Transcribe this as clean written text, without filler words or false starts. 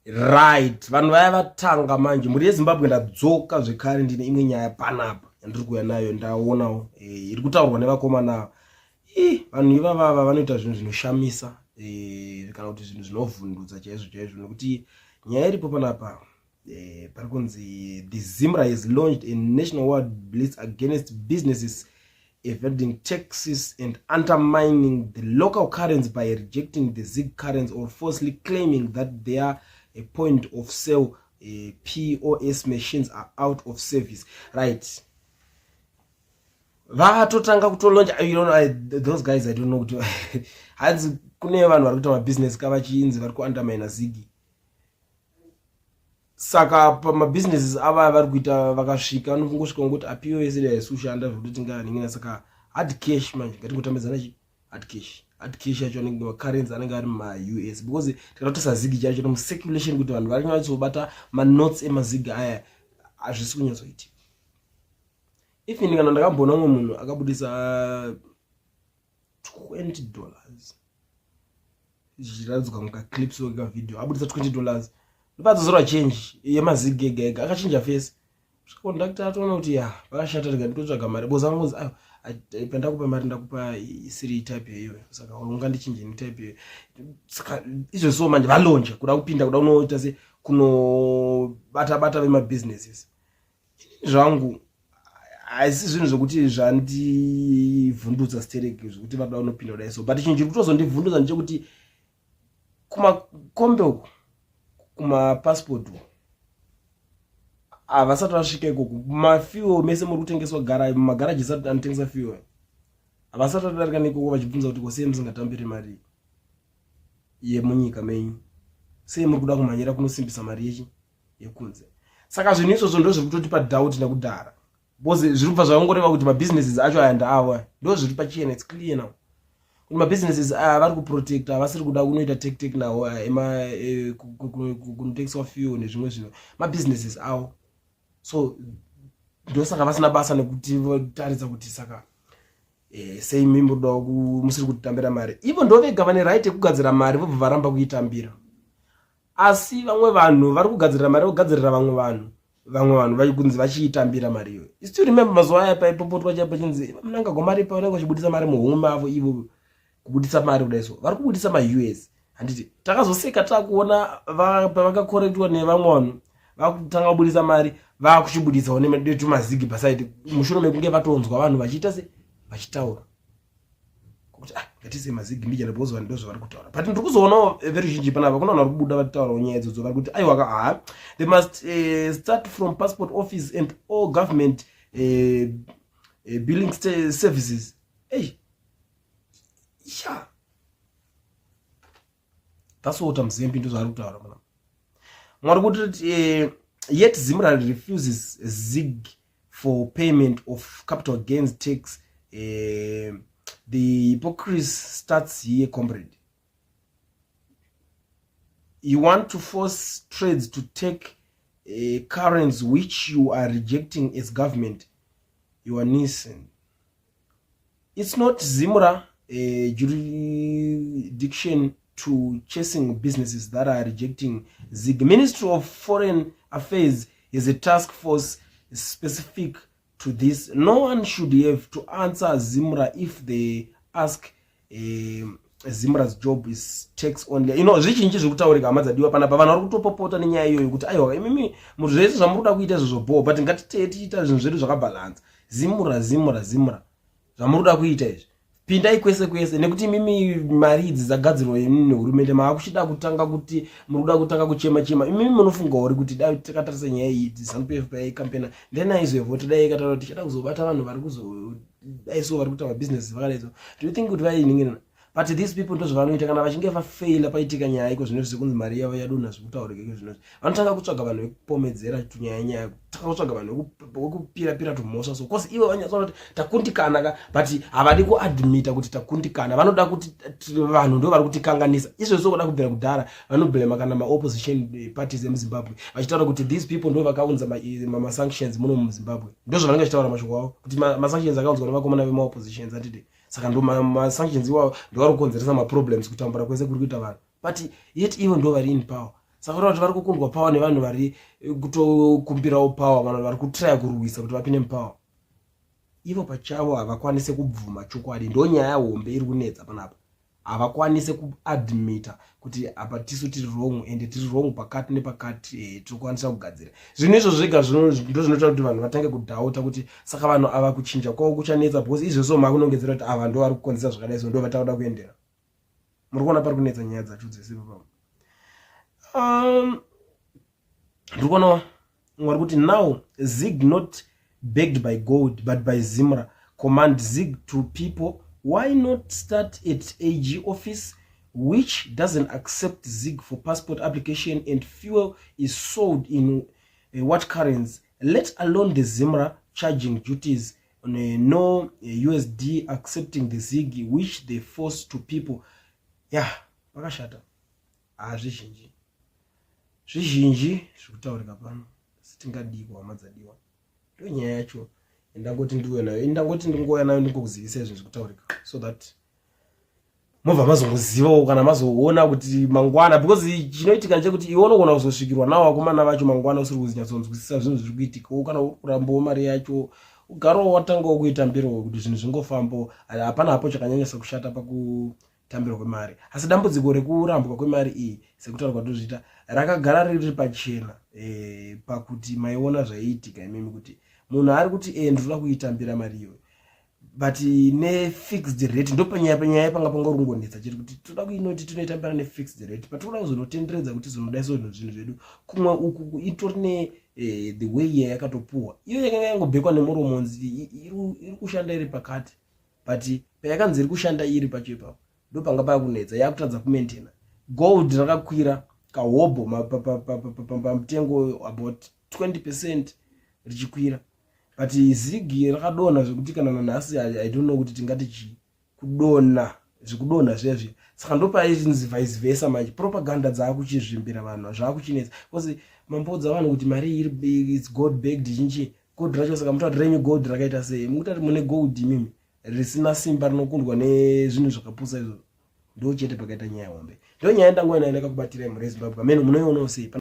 Right, vanhu vaya vatanga manje. Muri yeZimbabwe ndadzoka zvekare ndine imwe nyaya panapa yandiri kuuya nayo ndaonawo iri kutaurwa nevakomana. Vanhu ivava vanoita zvinhu zvinoshamisa kana kuti zvinhu zvinovhundutsa chaizvo chaizvo, nekuti nyaya iripo panapa pari kunzi the Zimra has launched a nationwide blitz against businesses evading taxes and undermining the local currency by rejecting the ZiG currency or falsely claiming that they are a point of sale POS machines are out of service. Right, vatotanga kutolonja, you know, those guys I don't know kuti hanzi kune vanhu vari kuita mabusiness kavachinzi vari kuundermine ZiG. Saka pamabusinesses ava vari kuita vakasvika vanofungosvika ngokuti POS haisi kushanda zvekuti tinganingina. Saka hard cash manje ngatingotambedzana chi hard cash yacho anenge macurrency anenge ari ma-US, because tikatotesa ZiG chacho nomcirculation kuti vanhu vari kunyatsobata manotes emaZiG aya hazvisi kunyatsoitika. Even kana ndakamboona umwe munhu akabudisa $20 zvichiradzwa mukaclips wekavidhio, abudisa $20 ndopadzozorwa change yemaZiG ega ega, akachinja face. Conductor atoona kuti vakashata rega nditotsvaga mari, boza vangozi pandakupa mari ndakupa isiri type yeyo, saka ungandichinje ni type yeyo. Saka izvo so manje valonja kuda kupinda kuda unoita se kunobata vemabusinesses. Zvangu haisi zvinhu zvokuti zvandivhundutsa stereki zvokuti vada unopinda kudai so, but chinhu chiri kutozondivhundutsa ndechekuti kumakombe uku kumapassport havasati vasvika ikoko. Mafuel mese muri kutengeswa mumagaraji asati anotengesa fuel havasati vadarika neikoko vachibvunza kuti kosei musingatambiri mari yemunyika menyu, sei muri kuda kumhanyira kunosimbisa mari yekunze. Saka zvinhu izvozvo ndo zviri kutotipa doubt nekudhara, because zviri kubva zvavangoreva kuti mabusinesses acho ayanda ava ndo zviri pachena. It's clear now kuti mabusinesses vari kuprotecta, vasiri kuda kunoita tek nawo kunotengeswa fuel nezvimwe zvinhu mabusinesses avo. So ndosaka vasina basa nekuti votaridza kuti saka sei mimboda musiri kutambira mari. Ivo ndo vega vane right yekugadzira mari vobva varamba kuitambira, asi vamwe vanhu vari kugadzirira mari vogadzirira vamwe vanhu vachikunzi vachiitambira mari iyoyo. Still remember mazuva aya paipopotwa chaipo chinzi munanga gomari pa vanenge vachibudisa mari muhomwe mavo, ivo kubudisa mari kudai so vari kubudisa ma-US. Handiti takazoseka takuona pavakakorektwa nevamwe vanhu vakutanga kubudisa mari vakuchibuditsawo netumaZiG pasaidi mushure mekunge vatonzwa vanhu vachiita se vachitaura kuti ngatise maZiG ndijana bozo vanhu ndozvo vari kutaura. But ndiri kuzoonawo veruzhinji panapa kuna vanhu vari kubuda vachitaurawo nyaya idzodzo vari kuti aiwa they must start from passport office and all government billing services. That's what I'm saying. Pinto zvari kutaura pana mwari kuti yet Zimra refuses ZiG for payment of capital gains tax. The hypocrisy starts here, comrade. You want to force trades to take currency which you are rejecting as government. You are Nissen. It's not Zimra jurisdiction to chasing businesses that are rejecting ZiG. Ministry of Foreign Affairs is a task force specific to this. No one should have to answer Zimra if they ask. Zimra's job is tax only. You know, zvichinji zvekutaurika amadzadiwa panapa vanhu vari kutopopota nenyaya iyoyo kuti aiwa mimi munhu zvese zvamuruda kuita izvozvo but ngatitiita zvinhu zvedu zvakabalansa. Zimra zvamuruda kuita izvi pindai kwese nekuti mimi mari idzi dzagadzirwa nehurumende maakuchida kutanga kuti muruda kutanga kuchema mimi munofunga uri kuti dai takatarisa nyaya iyi ZANU-PF paikampena then aizovhota dai ikataura kuti tichada kuzobata vanhu vari kuzodaiso vari kuita mabusiness vakadaiso. Do you think kuti vainingina? But these people ndo zvavanoita kana vachinge vafaila paitika nyaya iko zvinhu zvekunzi mari yavo yadonha zvekutaurika iko zvinhu vanotanga kutsvaga vanhu vekupomedzera tunyaya tanga kutsvaga vanhu vekupira tumhosva so cause ivo vanyatsoona kuti takundikana but havadi kuadmita kuti takundikana. Vanoda kuti vanhu ndo vari kutikanganisa. Izvozvo kuda kubvira kudhara vanoblema kana maopposition parties emuZimbabwe vachitaura kuti these people ndo vakaunza masanctions muno muZimbabwe. Ndo zvavanenge vachitaura mashoko avo kuti masanctions akaunzwa nevakomana vemaoppositions atide. Saka ndo masanctions iwawo ndo vari kukonzeresa maproblems kutambura kwese kuri kuita vanhu, but yet ivo ndo vari in power. saka kuti vari kukundwa power nevanhu vari kutokumbirawo power, vanhu vari kutraya kurwisa kuti vapinde mupower. Ivo pachavo havakwanise kubvuma chokwadi. Ndo nyaya hombe iri kunetsa panapa. Havakwanise kuadmita kuti apa tisu tiri wrong ende tiri wrong pakati nepakati tikwanisa kugadzira. Zvinhu izvo zvega ndo zvinoita kuti vanhu vatange kudhauta kuti saka vanhu ava kuchinja kwavo kuchanetsa because izvozvo makunongedzera kuti ava ndo vari kukonzesa zvakadai so ndo vatauda kuendera. Muri kuona pari kunetsa nyaya dzacho dzese papa. Ndiri kuona mwari kuti now Zig not begged by God but by Zimra command Zig to people, why not start at AG office which doesn't accept Zig for passport application and fuel is sold in what currency, let alone the Zimra charging duties on no USD accepting the Zig which they force to people. Yeah, vakashata. Zvizhinji zvikutaurika pano sitingadikwa hamadzadiwa. Ndo nyaya yacho ndangoti ndiwe nayo, ndangoti ndingoya nayo ndingokuzivisa izvo zvikutaurika so that mobva mazongozivawo kana mazoona kuti mangwana, because chinoitika ndechekuti iwe unogona kuzosvikirwa nawo vakomana vacho mangwana usiri kuzinyatsonzwisisa zvinhu zviri kuitika, kana kurambawo mari yacho ugarowo watangawo kuitambirawo kuti zvinhu zvingofambawo. Hapana hapo chakanyanyisa kushata pakutambirwa kwemari, asi dambudziko rekurambwa kwemari iyi sekutaura kwatozviita rakagara riri pachena pakuti maiona zvaiitika imimi kuti munhu ari kuti ndinoda kuitambira mari iyo but ne fixed rate ndo panyaya panga pangorongonetsa chiri kuti toda kuinoti tinoitambira ne fixed rate patinoda kuzonotenderedza kuti zvinodaiso zvinhu zvedu kumwe uku itori ne the way yakatopuwa iyo yakanga yangobhekwa nemuromonzi iri kushanda iri pakati, but payakanzi iri kushanda iri pacho ipapo ndo panga pakunetsa yakutadza kumaintaina. Gold rakakwira kahobo pamutengo about 20% richikwira, but Zig rakadonha zvekuti kana nanhasi I don't know kuti tingati kudonha zvikudonha zvezvi. Saka ndo painzi vice versa manje propaganda dzaakuchizvimbira vanhu zvaakuchinetsa because mambodza vanhu kuti mari iri big, it's gold bagged chinchi gold racho. Saka mutati renyu gold rakaita sei? Mutati mune gold mimi risina simba rinokundwa nezvinhu zvakapusa izvo. Ndo chete pakaita nyaya hombe. Ndo nyaya ndangoona ineka kubatira muRezimbabwe. Amene munoionawo sei?